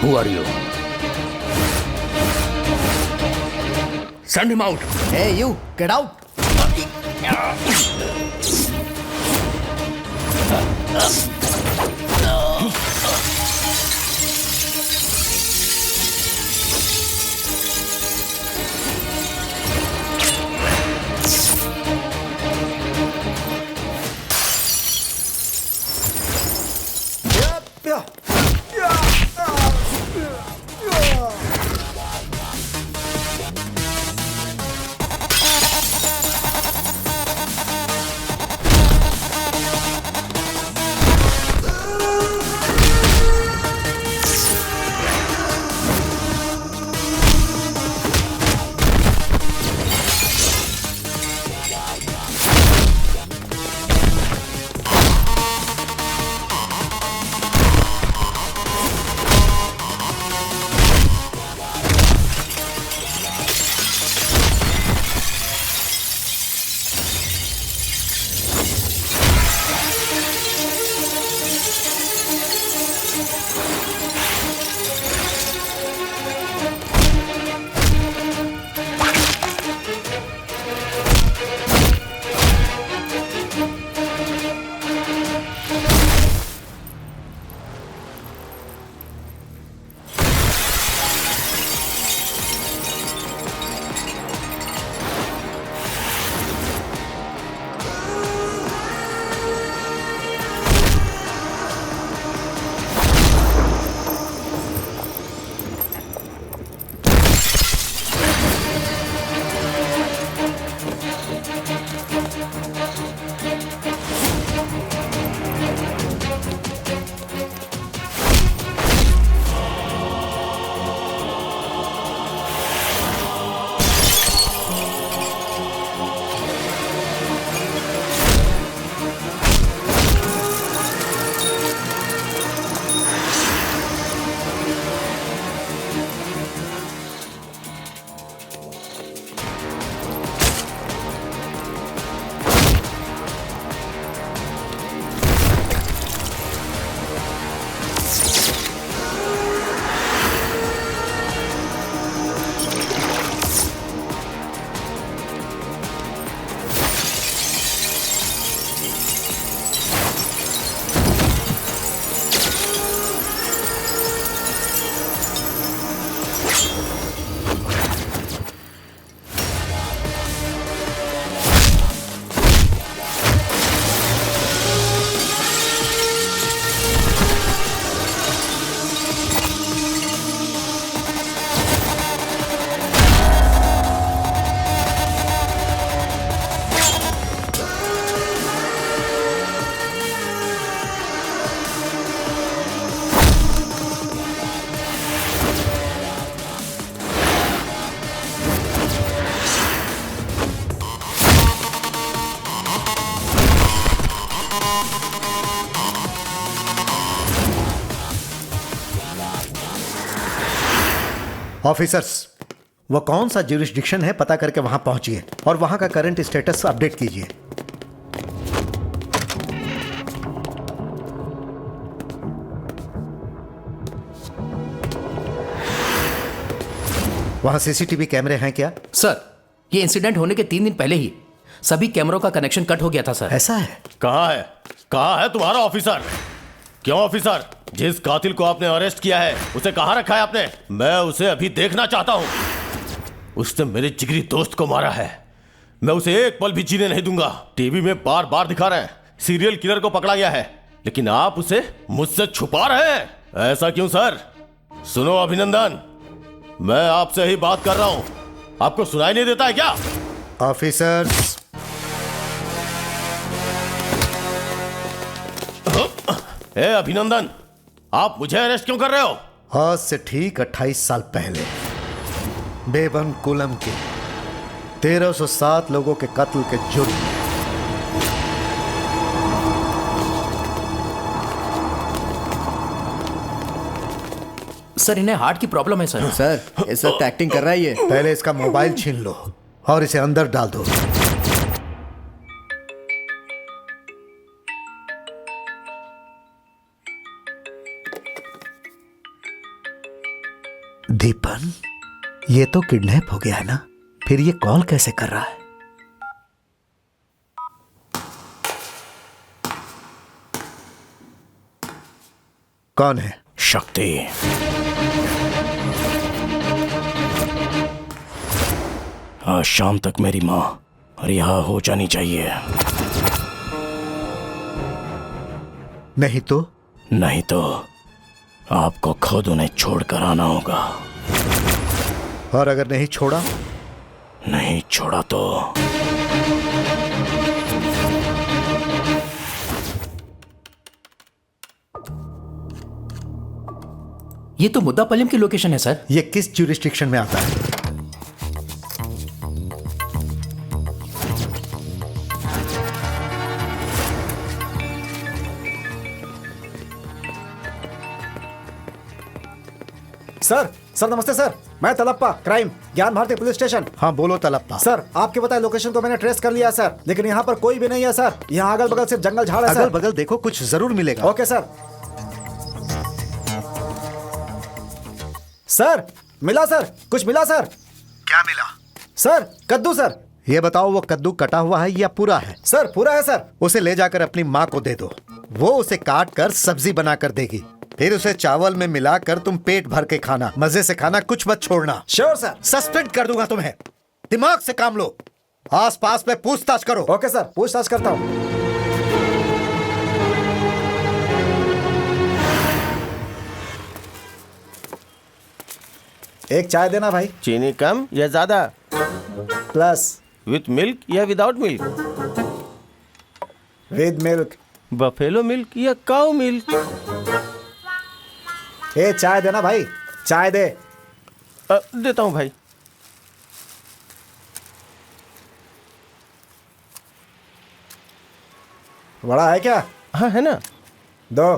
Who are you? Send him out. Hey, you, get out. Officers, वो कौन सा jurisdiction है पता करके वहां पहुंचिए और वहां का करंट स्टेटस अपडेट कीजिए। वहां सीसीटीवी कैमरे हैं क्या? सर, ये इंसिडेंट होने के 3 दिन पहले ही सभी कैमरों का कनेक्शन कट हो गया था सर। ऐसा है? कहाँ है तुम्हारा ऑफिसर? क्यों ऑफिसर, जिस कातिल को आपने अरेस्ट किया है उसे कहाँ रखा है आपने? मैं उसे अभी देखना चाहता हूँ। उसने मेरे जिगरी दोस्त को मारा है, मैं उसे एक पल भी जीने नहीं दूंगा। टीवी में बार बार दिखा रहे हैं सीरियल किलर को पकड़ा गया है, लेकिन आप उसे मुझसे छुपा रहे हैं। ऐसा क्यों सर? सुनो अभिनंदन, मैं आपसे ही बात कर रहा हूँ, आपको सुनाई नहीं देता है क्या? ऑफिसर्स, ए अभिनंदन, आप मुझे अरेस्ट क्यों कर रहे हो? आज से ठीक 28 साल पहले बेबन कुलम के 1307 लोगों के कत्ल के जुर्म में सर, इन्हें हार्ट की प्रॉब्लम है सर। सर, इस वक्त एक्टिंग कर रहा है ये। पहले इसका मोबाइल छीन लो और इसे अंदर डाल दो। दीपन, ये तो किडनैप हो गया है ना? फिर ये कॉल कैसे कर रहा है? कौन है? शक्ति। आज शाम तक मेरी माँ रिहा हो जानी चाहिए, नहीं तो? नहीं तो आपको खुद उन्हें छोड़कर आना होगा। और अगर नहीं छोड़ा? नहीं छोड़ा तो ये तो मुद्दापल्लम की लोकेशन है सर। ये किस ज्यूरिस्डिक्शन में आता है? सर नमस्ते सर। मैं तलप्पा, क्राइम, ज्ञान भारती पुलिस स्टेशन। हाँ बोलो तलप्पा। सर आपके बताए लोकेशन को मैंने ट्रेस कर लिया सर, लेकिन यहाँ पर कोई भी नहीं है सर। यहाँ अगल बगल सिर्फ जंगल झाड़ है अगल सर। बगल देखो, कुछ जरूर मिलेगा। Okay sir. सर मिला सर, कुछ मिला सर। क्या मिला? सर कद्दू सर। ये बताओ, वो कद्दू कटा हुआ है या पूरा है? सर पूरा है सर। उसे ले जाकर अपनी माँ को दे दो, वो उसे काट कर सब्जी बना कर देगी। फिर उसे चावल में मिलाकर तुम पेट भर के खाना, मजे से खाना, कुछ मत छोड़ना। Sure sir. सस्पेंड कर दूंगा तुम्हें। दिमाग से काम लो, आस पास में पूछताछ करो। ओके सर, पूछताछ करता हूँ। एक चाय देना भाई। चीनी कम या ज्यादा? प्लस। विथ मिल्क या without milk? With milk. Buffalo milk या काऊ मिल्क? ए चाय देना भाई, चाय दे। देता हूँ भाई। बड़ा है क्या? हाँ है ना। दो।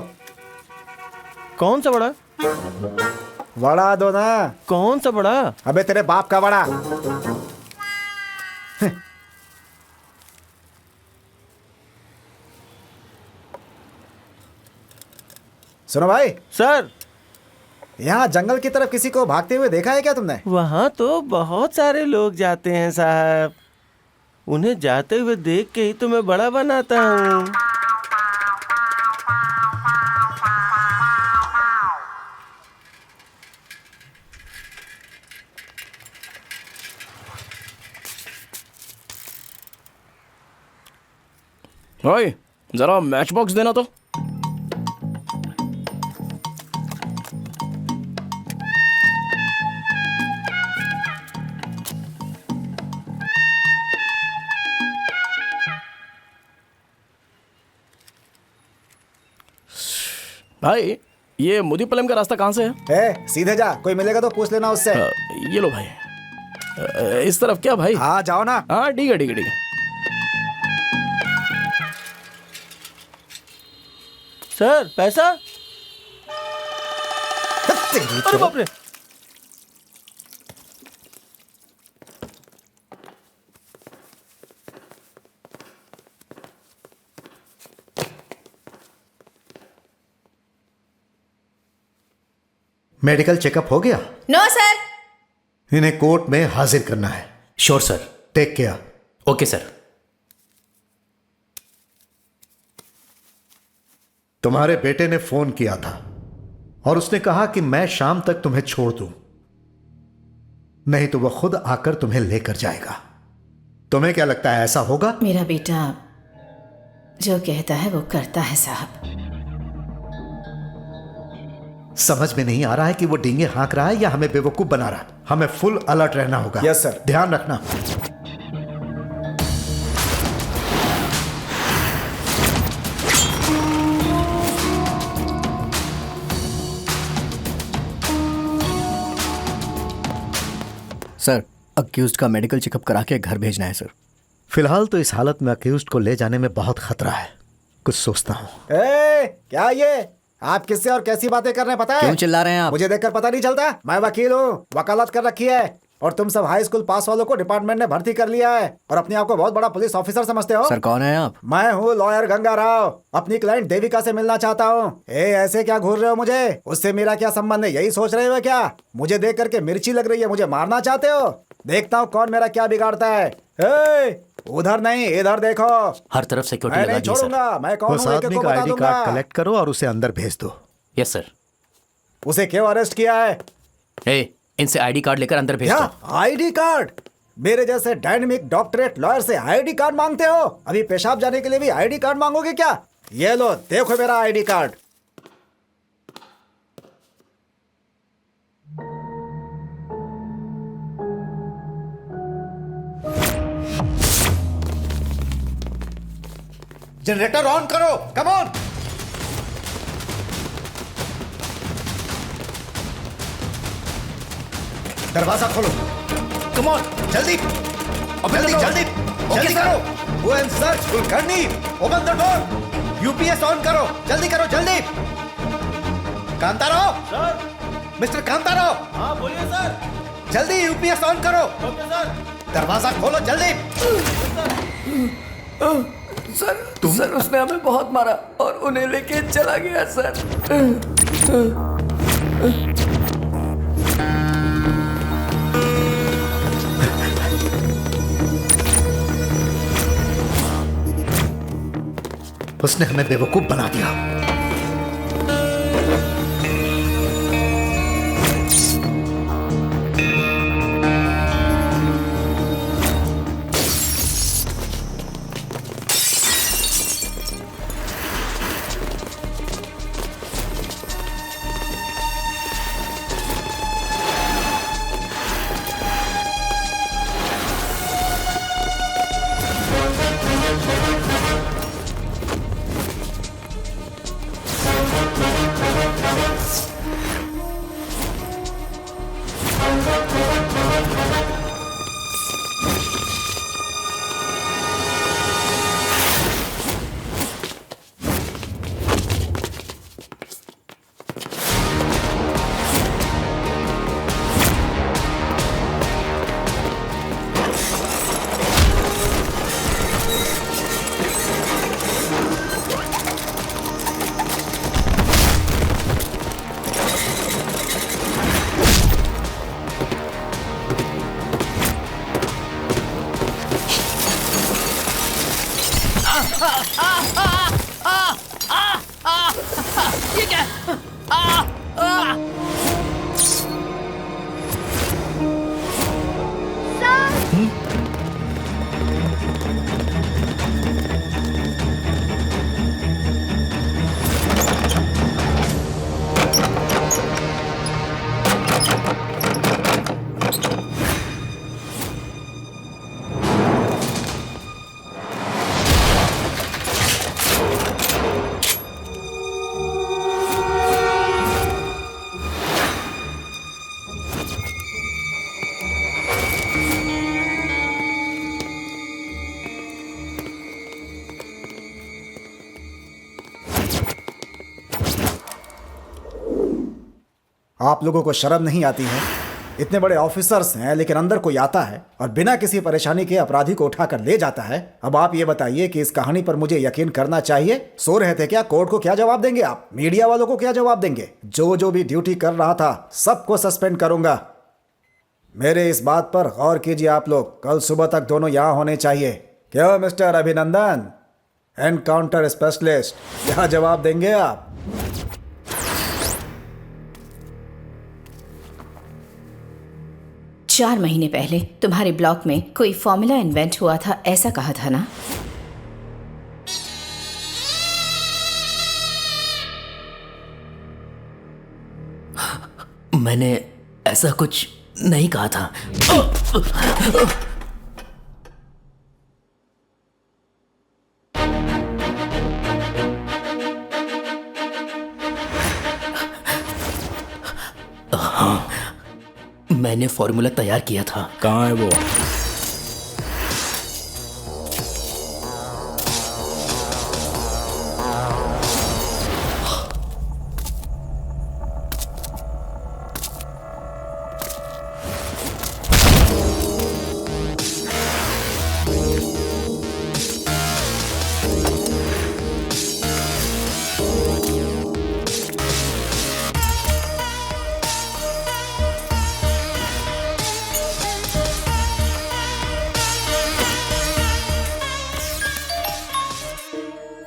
कौन सा बड़ा? बड़ा दो ना। कौन सा बड़ा? अबे तेरे बाप का बड़ा। सुनो भाई। सर, यहाँ जंगल की तरफ किसी को भागते हुए देखा है क्या तुमने? वहाँ तो बहुत सारे लोग जाते हैं साहब। उन्हें जाते हुए देख के ही तो मैं बड़ा बनाता हूँ। भाई जरा मैच बॉक्स देना तो। भाई ये मुदीपलम का रास्ता कहाँ से है? सीधे जा, कोई मिलेगा तो पूछ लेना उससे। ये लो भाई। इस तरफ क्या भाई? हाँ जाओ ना। हाँ ठीक है ठीक है ठीक है। सर पैसा? अरे बाप रे। मेडिकल चेकअप हो गया? No sir. इन्हें कोर्ट में हाजिर करना है। Sure sir. Take care. Okay sir. तुम्हारे बेटे ने फोन किया था और उसने कहा कि मैं शाम तक तुम्हें छोड़ दूं, नहीं तो वह खुद आकर तुम्हें लेकर जाएगा। तुम्हें क्या लगता है ऐसा होगा? मेरा बेटा जो कहता है वो करता है साहब। समझ में नहीं आ रहा है कि वो डींगे हाँक रहा है या हमें बेवकूफ बना रहा है। हमें फुल अलर्ट रहना होगा। Yes sir. ध्यान रखना। सर अक्यूज्ड का मेडिकल चेकअप करा के घर भेजना है सर। फिलहाल तो इस हालत में अक्यूज्ड को ले जाने में बहुत खतरा है। कुछ सोचता हूँ। क्या ये आप किससे और कैसी बातें कर रहे हैं पता है? क्यों चिल्ला रहे हैं आप? मुझे देखकर पता नहीं चलता? मैं वकील हूँ, वकालत कर रखी है। और तुम सब हाई स्कूल पास वालों को डिपार्टमेंट ने भर्ती कर लिया है और अपने आप को बहुत बड़ा पुलिस ऑफिसर समझते हो। सर कौन है आप? मैं हूँ लॉयर गंगा राव, अपनी क्लाइंट देविका से मिलना चाहता हूँ। ऐसे क्या घूर रहे हो मुझे? उससे मेरा क्या संबंध है, यही सोच रहे हो क्या? मुझे देख करके मिर्ची लग रही है, मुझे मारना चाहते हो? देखता हूँ कौन मेरा क्या बिगाड़ता है। उधर नहीं, इधर देखो। हर तरफ मैं सिक्योरिटी लगा नहीं दी है सर। छोड़ूंगा। मैं कौन उस हूँ एक-एक आदमी को का बता आईडी दूंगा। कार्ड कलेक्ट करो और उसे अंदर भेज दो। Yes sir. उसे क्यों अरेस्ट किया है? इनसे आईडी कार्ड लेकर अंदर भेज क्या दो। ID card? मेरे जैसे डायनेमिक डॉक्टरेट लॉयर से आईडी कार्ड मांगते हो? अभी पेशाब जाने के लिए भी आईडी कार्ड मांगोगे क्या? ये लो, देखो मेरा आईडी कार्ड। जनरेटर ऑन करो, कम ऑन। दरवाजा खोलो, कम ऑन। जल्दी, जल्दी जल्दी जल्दी करो। Go and search Kulkarni, open the door. UPS on करो, जल्दी करो, जल्दी। Kantarao sir, mister Kantarao. हाँ बोलिए सर। जल्दी यूपीएस ऑन करो। Okay sir. दरवाजा खोलो जल्दी। सर उसने हमें बहुत मारा और उन्हें लेके चला गया सर। उसने हमें बेवकूफ बना दिया। आप लोगों को शर्म नहीं आती है? इतने बड़े ऑफिसर्स हैं लेकिन अंदर कोई आता है और बिना किसी परेशानी के अपराधी को उठाकर ले जाता है। अब आप ये बताइए कि इस कहानी पर मुझे यकीन करना चाहिए? सो रहे थे क्या? कोर्ट को क्या जवाब देंगे आप? मीडिया वालों को क्या जवाब देंगे? जो भी ड्यूटी कर रहा था सबको सस्पेंड करूंगा। मेरे इस बात पर गौर कीजिए आप लोग। कल सुबह तक दोनों यहाँ होने चाहिए। क्यों मिस्टर अभिनंदन, एनकाउंटर स्पेशलिस्ट, क्या जवाब देंगे आप? चार महीने पहले तुम्हारे ब्लॉक में कोई फॉर्मूला इन्वेंट हुआ था, ऐसा कहा था ना? मैंने ऐसा कुछ नहीं कहा था। हाँ, मैंने फॉर्मूला तैयार किया था। कहाँ है वो?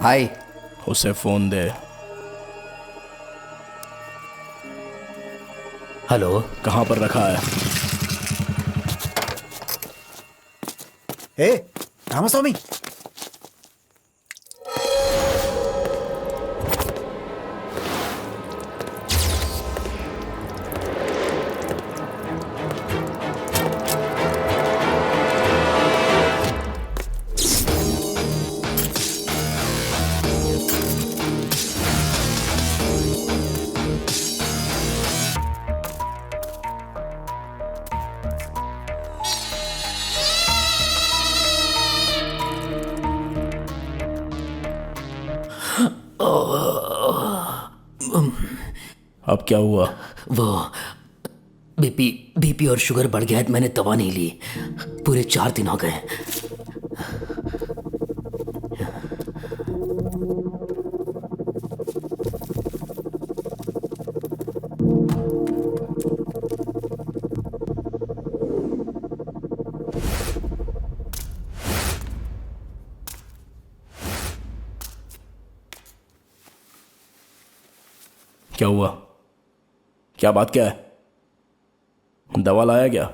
हाय। उसे फोन दे। हेलो। कहाँ पर रखा है? ए रामास्वामी, अब क्या हुआ? वो बीपी और शुगर बढ़ गया है। मैंने दवा नहीं ली, पूरे 4 दिन हो गए। क्या हुआ? क्या बात क्या है? दवा लाया क्या?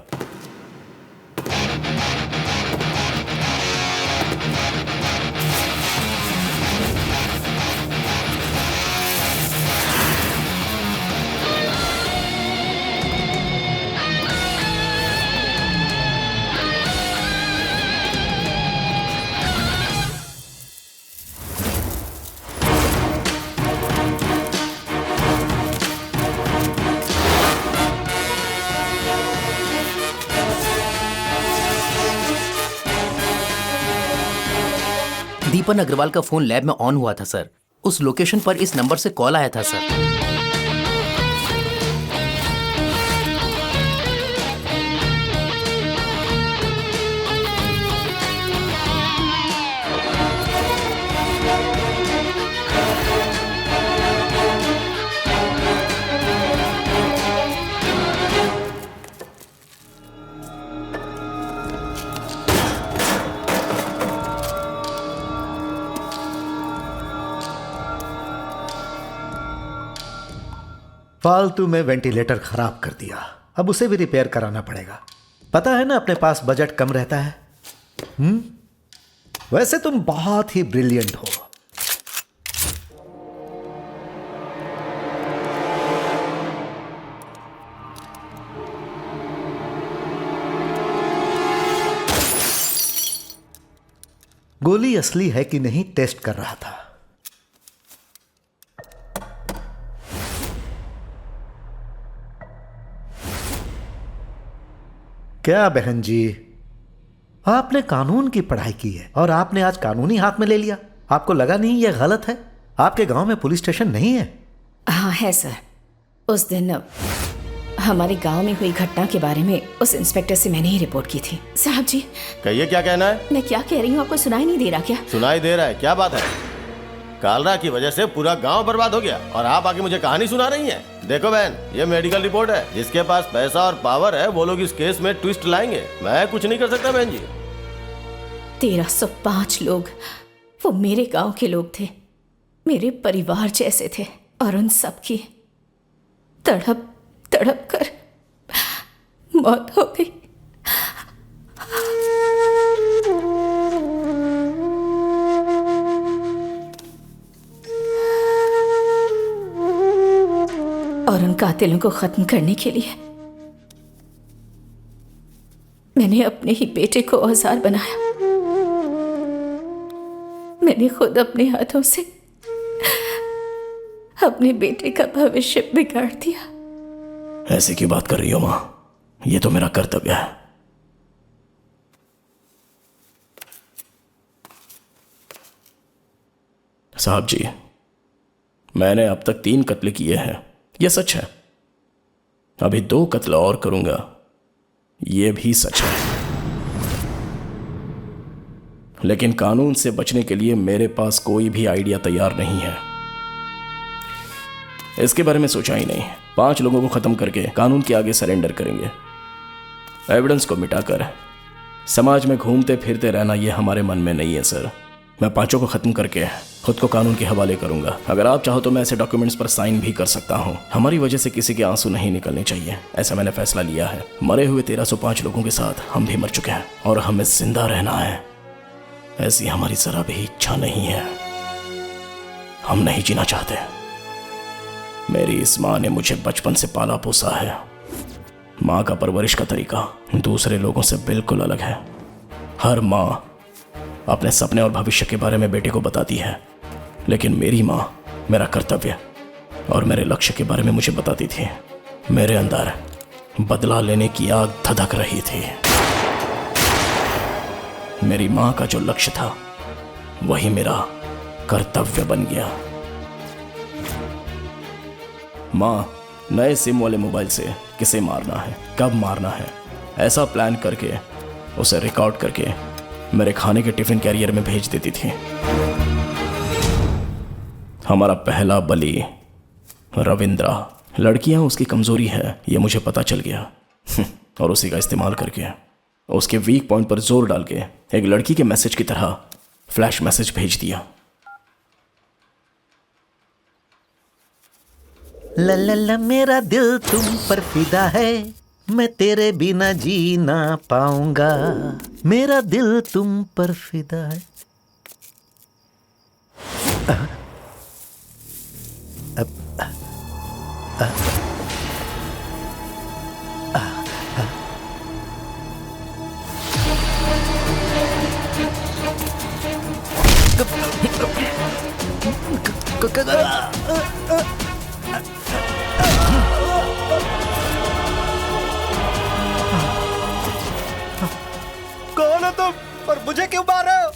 दीपन अग्रवाल का फोन लैब में ऑन हुआ था सर। उस लोकेशन पर इस नंबर से कॉल आया था सर। फालतू में वेंटिलेटर खराब कर दिया, अब उसे भी रिपेयर कराना पड़ेगा। पता है ना, अपने पास बजट कम रहता है। वैसे तुम बहुत ही ब्रिलियंट हो। गोली असली है कि नहीं टेस्ट कर रहा था। क्या बहन जी, आपने कानून की पढ़ाई की है और आपने आज कानूनी हाथ में ले लिया। आपको लगा नहीं यह गलत है? आपके गांव में पुलिस स्टेशन नहीं है? हाँ है सर। उस दिन हमारे गांव में हुई घटना के बारे में उस इंस्पेक्टर से मैंने ही रिपोर्ट की थी। साहब जी, कहिए क्या कहना है? मैं क्या कह रही हूँ आपको सुनाई नहीं दे रहा क्या? सुनाई दे रहा है। क्या बात है? कालरा की वजह से पूरा गांव बर्बाद हो गया और आप आके मुझे कहानी सुना रही हैं। देखो बहन, ये मेडिकल रिपोर्ट है। जिसके पास पैसा और पावर है वो लोग इस केस में ट्विस्ट लाएंगे। मैं कुछ नहीं कर सकता बहन जी। 1305 लोग, वो मेरे गांव के लोग थे, मेरे परिवार जैसे थे, और उन सब की तड़प तड़प कर मौत हो गई। और उन कातिलों को खत्म करने के लिए मैंने अपने ही बेटे को औजार बनाया। मैंने खुद अपने हाथों से अपने बेटे का भविष्य बिगाड़ दिया। ऐसे क्यों बात कर रही हो मां? ये तो मेरा कर्तव्य है। साहब जी, मैंने अब तक 3 कत्ल किए हैं, यह सच है। अभी 2 कत्ल और करूंगा, यह भी सच है। लेकिन कानून से बचने के लिए मेरे पास कोई भी आइडिया तैयार नहीं है। इसके बारे में सोचा ही नहीं। 5 लोगों को खत्म करके कानून के आगे सरेंडर करेंगे। एविडेंस को मिटाकर समाज में घूमते फिरते रहना यह हमारे मन में नहीं है सर। मैं 5 को खत्म करके खुद को कानून के हवाले करूंगा। अगर आप चाहो तो मैं ऐसे डॉक्यूमेंट्स पर साइन भी कर सकता हूं। हमारी वजह से किसी के आंसू नहीं निकलने चाहिए, ऐसा मैंने फैसला लिया है। मरे हुए 1305 लोगों के साथ हम भी मर चुके हैं और हमें जिंदा रहना है, ऐसी हमारी जरा भी इच्छा नहीं है। हम नहीं जीना चाहते। मेरी इस माँ ने मुझे बचपन से पाला पोसा है। माँ का परवरिश का तरीका दूसरे लोगों से बिल्कुल अलग है। हर माँ अपने सपने और भविष्य के बारे में बेटे को बताती है, लेकिन मेरी माँ मेरा कर्तव्य और मेरे लक्ष्य के बारे में मुझे बताती थी। मेरे अंदर बदला लेने की आग धधक रही थी। मेरी माँ का जो लक्ष्य था वही मेरा कर्तव्य बन गया। माँ, नए सिम वाले मोबाइल से किसे मारना है, कब मारना है, ऐसा प्लान करके उसे रिकॉर्ड करके मेरे खाने के टिफिन कैरियर में भेज देती थी। हमारा पहला बलि रविंद्रा। लड़कियां उसकी कमजोरी है ये मुझे पता चल गया और उसी का इस्तेमाल करके उसके वीक पॉइंट पर जोर डाल के एक लड़की के मैसेज की तरह फ्लैश मैसेज भेज दिया। ला ला ला मेरा दिल तुम पर फिदा है, मैं तेरे बिना जी ना पाऊंगा। मेरा दिल तुम पर फिदा है। कौन हो तुम और मुझे क्यों मार रहे हो?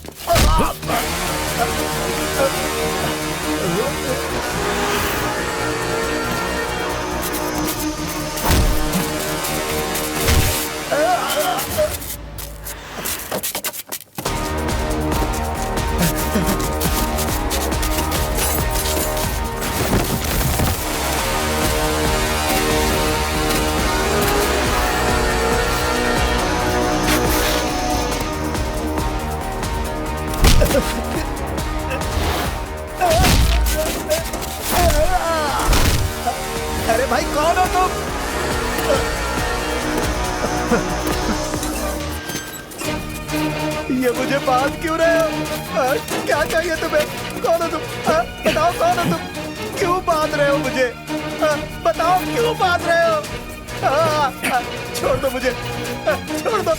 अरे भाई कौन हो तुम? ये मुझे बांध क्यों रहे हो? क्या चाहिए तुम्हें? कौन हो तुम? बताओ कौन हो तुम? क्यों बांध रहे हो मुझे? बताओ क्यों बांध रहे हो? छोड़ दो मुझे, छोड़ दो।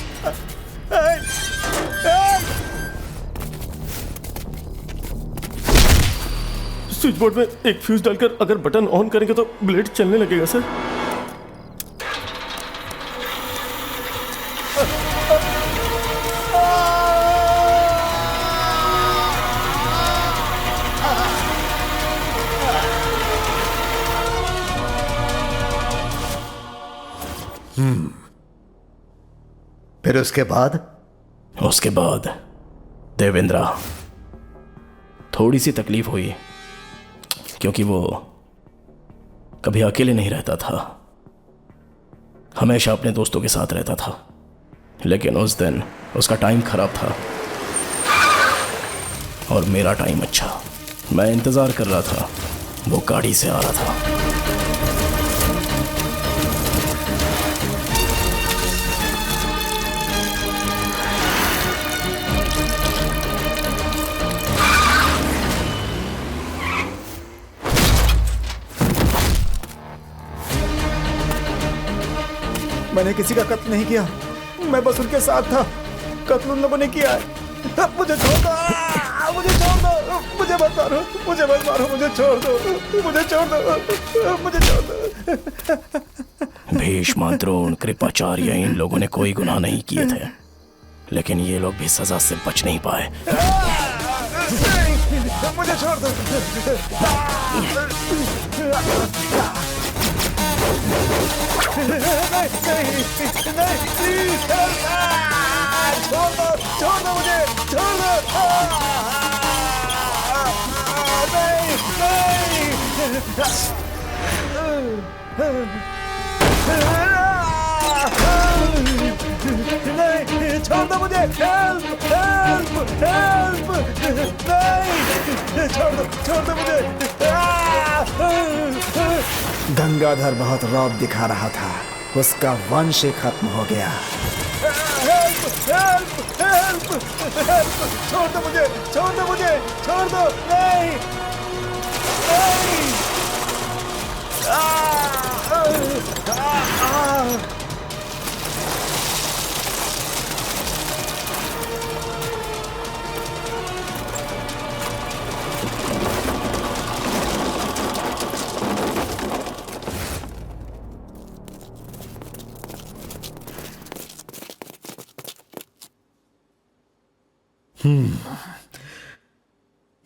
स्विच बोर्ड में एक फ्यूज डालकर अगर बटन ऑन करेंगे तो ब्लेड चलने लगेगा सर। फिर उसके बाद देवेंद्रा, थोड़ी सी तकलीफ हुई क्योंकि वो कभी अकेले नहीं रहता था, हमेशा अपने दोस्तों के साथ रहता था। लेकिन उस दिन उसका टाइम खराब था और मेरा टाइम अच्छा। मैं इंतजार कर रहा था, वो गाड़ी से आ रहा था। मैंने किसी का कत्ल नहीं किया, मैं बस उनके साथ था। कत्ल उन लोगों ने किया है। मुझे छोड़ दो, मुझे छोड़ दो, मुझे मत मारो, मुझे मत मारो, मुझे छोड़ दो, मुझे छोड़ दो, मुझे छोड़ दो। भीष्म, द्रोण, कृपाचार्य, इन लोगों ने कोई गुनाह नहीं किए थे, लेकिन ये लोग भी सजा से बच नहीं पाए। मुझे छोड़ दो। नहीं, छोड़ दो मुझे, छोड़ दो। नहीं। नहीं, छोड़ दो मुझे। हेल्प हेल्प हेल्प, नहीं, छोड़ दो मुझे। गंगाधर बहुत रौब दिखा रहा था, उसका वंश ही खत्म हो गया। हेल्प हेल्प हेल्प हेल्प, छोड़ दो मुझे, छोड़ दो मुझे, छोड़ दो। नहीं नहीं।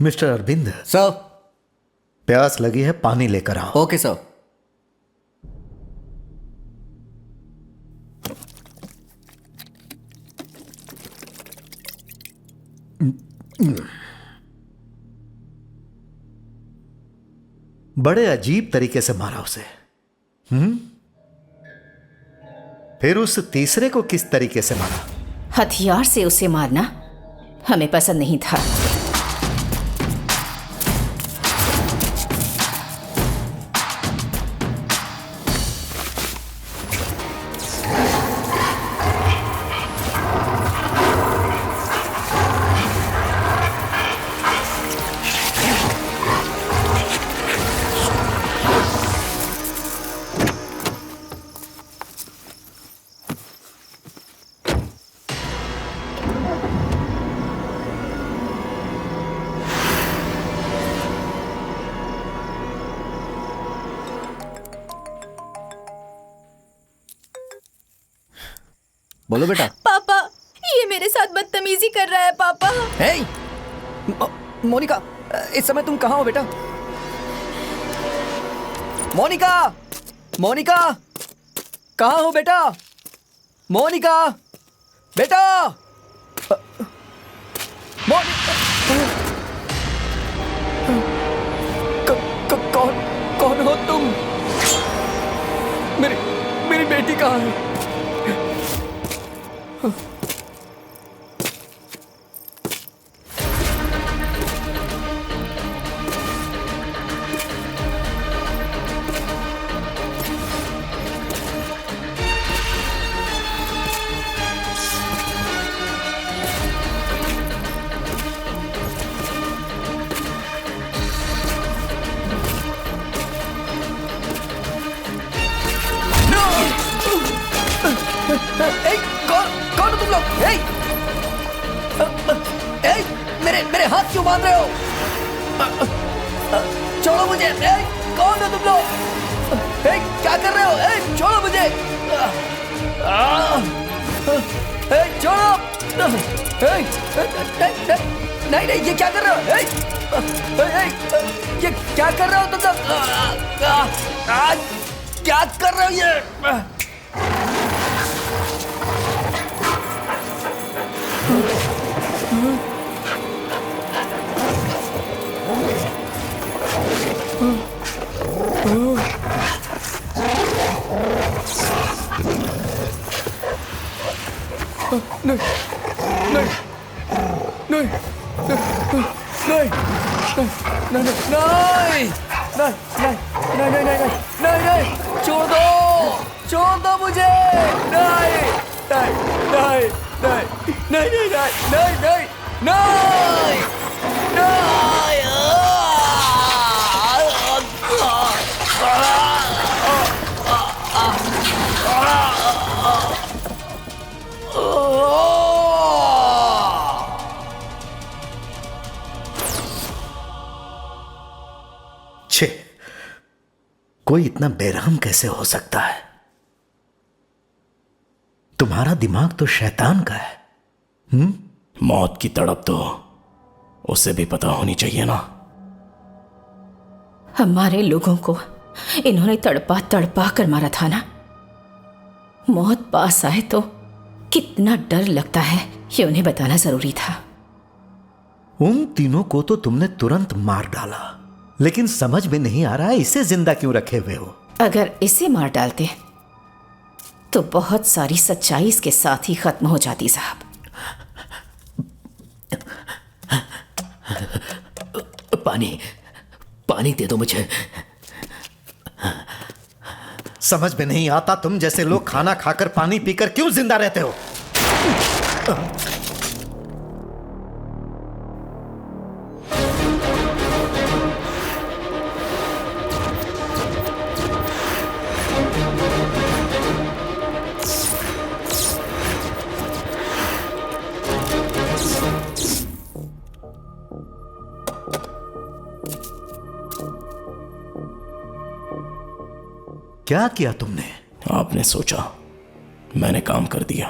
Mister Arvind, sir. प्यास लगी है, पानी लेकर आओ। Okay sir. बड़े अजीब तरीके से मारा उसे। फिर उस तीसरे को किस तरीके से मारा? हथियार से उसे मारना हमें पसंद नहीं था। बोलो बेटा। पापा, ये मेरे साथ बदतमीजी कर रहा है पापा। हे मोनिका, इस समय तुम कहाँ हो बेटा? मोनिका, मोनिका, कहाँ हो बेटा? मोनिका, बेटा। कौन हो तुम? मेरी बेटी कहाँ है? कौन हो तुम लोग? मेरे हाथ क्यों बांध रहे हो? छोड़ो मुझे। कौन हो तुम लोग? क्या कर रहे हो? छोड़ो मुझे। छोड़ो। नहीं नहीं, ये क्या कर रहे हो? ये क्या कर रहे हो तुम लोग? क्या कर रहे हो ये? नहीं, छोड़ दो मुझे। छे, कोई इतना बेरहम कैसे हो सकता है? तुम्हारा दिमाग तो शैतान का है। मौत की तड़प तो उसे भी पता होनी चाहिए ना। हमारे लोगों को इन्होंने तड़पा तड़पा कर मारा था ना। मौत पास आए तो कितना डर लगता है ये उन्हें बताना जरूरी था। उन तीनों को तो तुमने तुरंत मार डाला, लेकिन समझ में नहीं आ रहा है इसे जिंदा क्यों रखे हुए हो। अगर इसे मार डालते तो बहुत सारी सच्चाई इसके साथ ही खत्म हो जाती साहब। पानी दे दो मुझे। समझ में नहीं आता तुम जैसे लोग खाना खाकर पानी पीकर क्यों जिंदा रहते हो। क्या किया तुमने? आपने सोचा, मैंने काम कर दिया।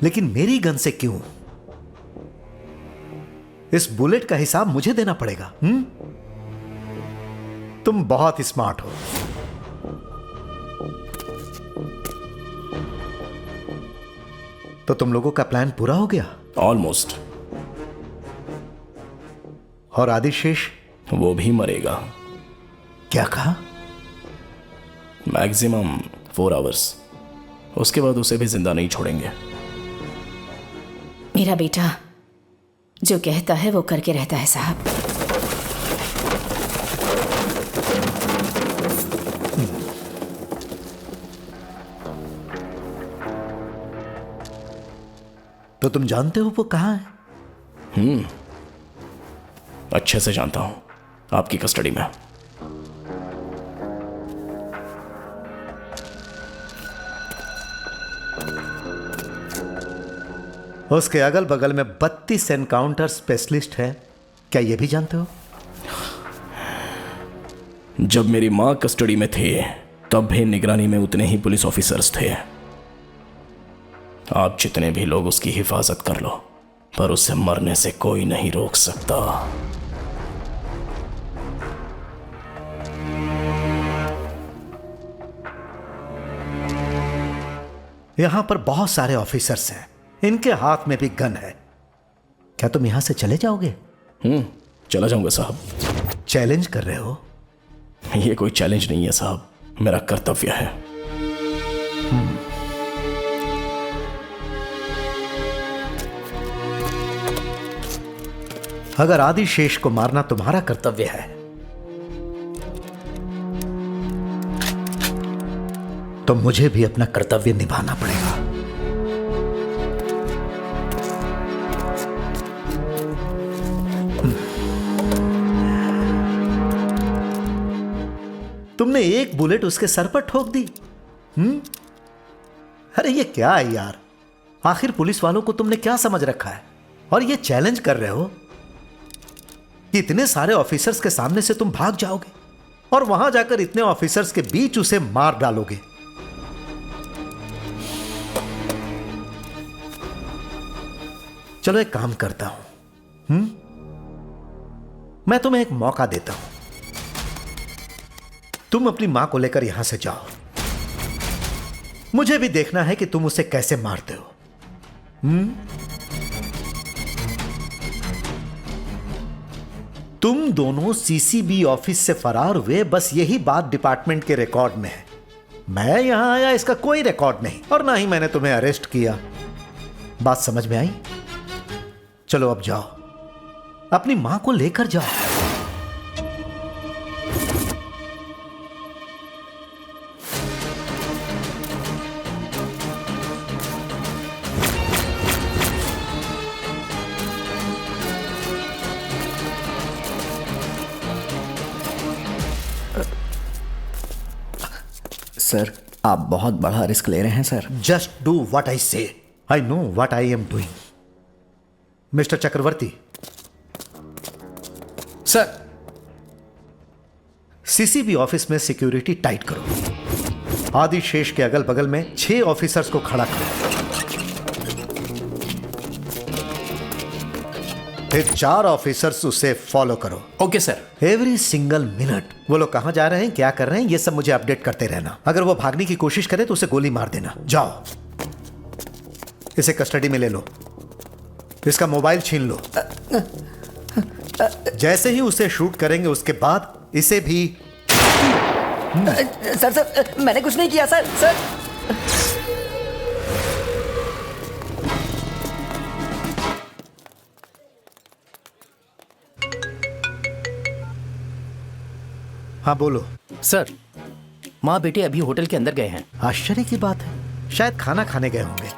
लेकिन मेरी गन से क्यों? इस बुलेट का हिसाब मुझे देना पड़ेगा। तुम बहुत स्मार्ट हो। तो तुम लोगों का प्लान पूरा हो गया? ऑलमोस्ट। और आदिशेष? वो भी मरेगा। क्या कहा? Maximum 4 hours. उसके बाद उसे भी जिंदा नहीं छोड़ेंगे। मेरा बेटा जो कहता है वो करके रहता है साहब। तो तुम जानते हो वो कहां है? अच्छे से जानता हूं, आपकी कस्टडी में। उसके अगल बगल में 32 एनकाउंटर स्पेशलिस्ट हैं। क्या ये भी जानते हो? जब मेरी मां कस्टडी में थे तब भी निगरानी में उतने ही पुलिस ऑफिसर्स थे। आप जितने भी लोग उसकी हिफाजत कर लो, पर उसे मरने से कोई नहीं रोक सकता। यहां पर बहुत सारे ऑफिसर्स हैं, इनके हाथ में भी गन है। क्या तुम यहां से चले जाओगे? चला जाऊंगा साहब। चैलेंज कर रहे हो? ये कोई चैलेंज नहीं है साहब, मेरा कर्तव्य है। अगर आदिशेष को मारना तुम्हारा कर्तव्य है, तो मुझे भी अपना कर्तव्य निभाना पड़ेगा। तुमने एक बुलेट उसके सर पर ठोक दी। अरे ये क्या है यार? आखिर पुलिस वालों को तुमने क्या समझ रखा है? और ये चैलेंज कर रहे हो कि इतने सारे ऑफिसर्स के सामने से तुम भाग जाओगे और वहां जाकर इतने ऑफिसर्स के बीच उसे मार डालोगे। चलो एक काम करता हूं, मैं तुम्हें एक मौका देता हूं। तुम अपनी मां को लेकर यहां से जाओ। मुझे भी देखना है कि तुम उसे कैसे मारते हो। तुम दोनों सीसीबी ऑफिस से फरार हुए, बस यही बात डिपार्टमेंट के रिकॉर्ड में है। मैं यहां आया, इसका कोई रिकॉर्ड नहीं, और ना ही मैंने तुम्हें अरेस्ट किया। बात समझ में आई? चलो अब जाओ, अपनी मां को लेकर जाओ। सर, आप बहुत बड़ा रिस्क ले रहे हैं sir. Just do what I say. I know what I am doing. Mister Chakravarti, sir. CCB office में सिक्योरिटी टाइट करो। आदिशेष के अगल बगल में 6 ऑफिसर्स को खड़ा करो। फिर 4 ऑफिसर्स उसे फॉलो करो। Okay sir. Every single minute वो लोग कहां जा रहे हैं, क्या कर रहे हैं, ये सब मुझे अपडेट करते रहना। अगर वो भागने की कोशिश करे तो उसे गोली मार देना। जाओ, इसे कस्टडी में ले लो, इसका मोबाइल छीन लो। जैसे ही उसे शूट करेंगे उसके बाद इसे भी। सर मैंने कुछ नहीं किया सर। हाँ बोलो। सर, माँ बेटे अभी होटल के अंदर गए हैं। आश्चर्य की बात है, शायद खाना खाने गए होंगे।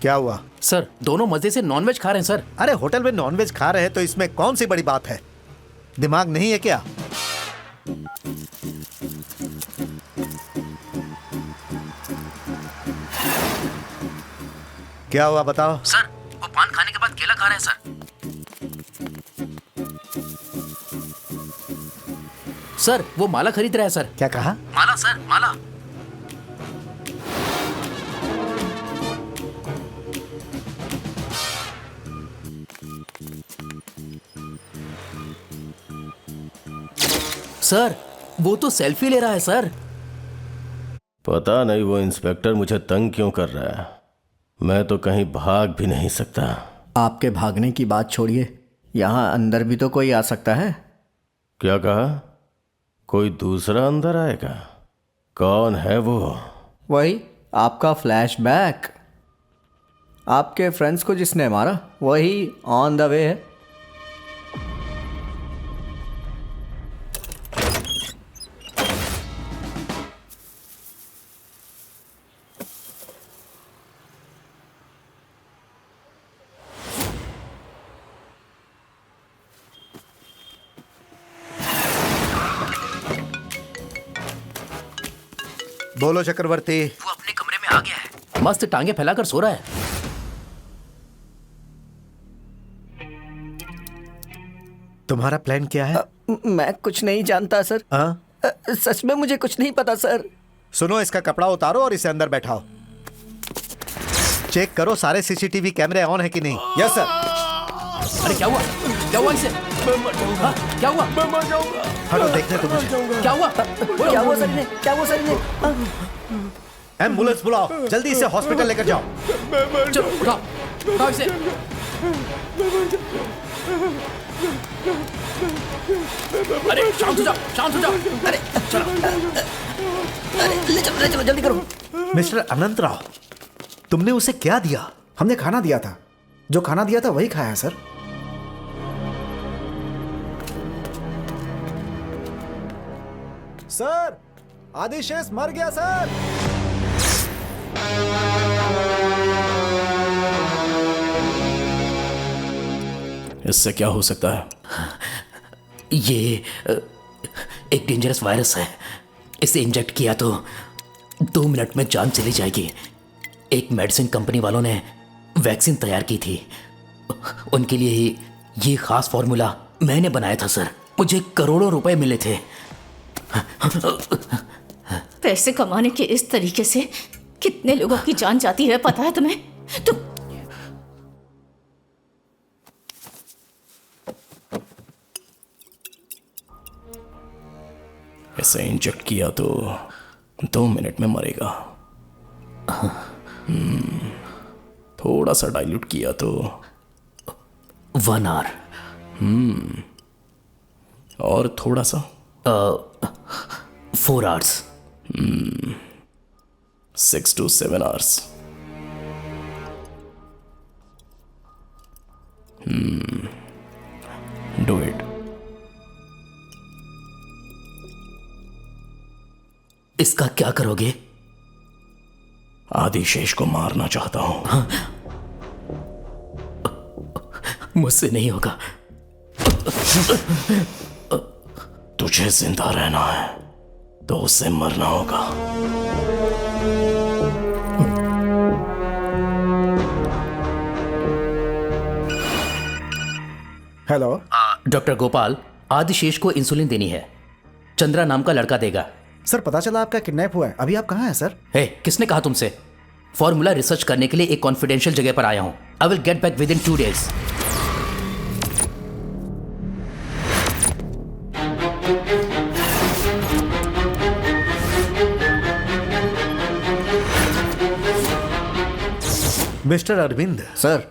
क्या हुआ? सर, दोनों मजे से नॉनवेज खा रहे हैं सर। अरे होटल में नॉनवेज खा रहे हैं तो इसमें कौन सी बड़ी बात है? दिमाग नहीं है क्या? क्या हुआ बताओ? सर, वो पान खाने के बाद केला खा रहे हैं सर। सर, वो माला खरीद रहा है सर। क्या कहा? माला सर, माला। सर, वो तो सेल्फी ले रहा है सर। पता नहीं वो इंस्पेक्टर मुझे तंग क्यों कर रहा है। मैं तो कहीं भाग भी नहीं सकता। आपके भागने की बात छोड़िए, यहाँ अंदर भी तो कोई आ सकता है। क्या कहा? कोई दूसरा अंदर आएगा? कौन है वो? वही आपका फ्लैशबैक। आपके फ्रेंड्स को जिसने मारा वही ऑन द वे है। बोलो चक्रवर्ती। वो अपने कमरे में आ गया है, मस्त टांगे फैलाकर सो रहा है। तुम्हारा प्लान क्या है? मैं कुछ नहीं जानता सर। हाँ? सच में मुझे कुछ नहीं पता सर। सुनो, इसका कपड़ा उतारो और इसे अंदर बैठाओ। चेक करो सारे सीसीटीवी कैमरे ऑन है कि नहीं। Yes sir. अरे क्या हुआ? क्या हुआ इसे? हाँ, क्या हुआ? हटो, देखने तो मुझे। क्या हुआ? क्या हुआ सर ने? क्या हुआ सर ने? एम्बुलेंस बुलाओ, जल्दी इसे हॉस्पिटल लेकर जाओ। चलो उठाओ, उठाओ इसे। अरे शांत हो जाओ, शांत हो जाओ। अरे चलो। अरे ले चलो जल्दी करो। मिस्टर अनंत राव, तुमने उसे क्या दिया? हमने खाना दिया था, जो खाना दिया था वही खाया सर। सर, आदिशेष मर गया सर। इससे क्या हो सकता है? ये एक डेंजरस वायरस है। इसे इंजेक्ट किया तो 2 मिनट में जान चली जाएगी। एक मेडिसिन कंपनी वालों ने वैक्सीन तैयार की थी। उनके लिए ही ये खास फॉर्मूला मैंने बनाया था सर। मुझे करोड़ों रुपए मिले थे। पैसे कमाने के इस तरीके से कितने लोगों की जान जाती है पता है तुम्हें? तुम इसे इंजेक्ट किया तो 2 मिनट में मरेगा। थोड़ा सा डाइल्यूट किया तो 1 आवर। और थोड़ा सा 4 hours. 6 to 7 hours। Do it। इसका क्या करोगे? आदिशेष को मारना चाहता हूं। मुझसे नहीं होगा। तुझे जिंदा रहना है तो उससे मरना होगा। हेलो। डॉक्टर गोपाल, आदिशेष को इंसुलिन देनी है। चंद्रा नाम का लड़का देगा। सर, पता चला आपका किडनैप हुआ है। अभी आप कहाँ हैं सर? हे, किसने कहा तुमसे? फॉर्मूला रिसर्च करने के लिए एक कॉन्फिडेंशियल जगह पर आया हूं। I will get back within 2 days। Mister Arvind, sir.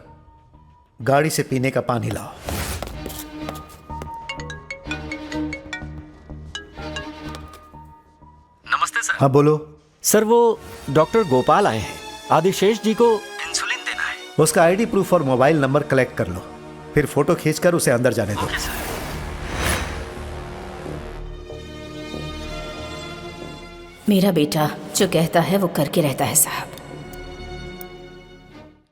गाड़ी से पीने का पानी लाओ। नमस्ते सर। हाँ बोलो। सर वो डॉक्टर गोपाल आए हैं, आदिशेष जी को इंसुलिन देना है। उसका आईडी प्रूफ और मोबाइल नंबर कलेक्ट कर लो, फिर फोटो खींचकर उसे अंदर जाने दो। मेरा बेटा जो कहता है वो करके रहता है साहब।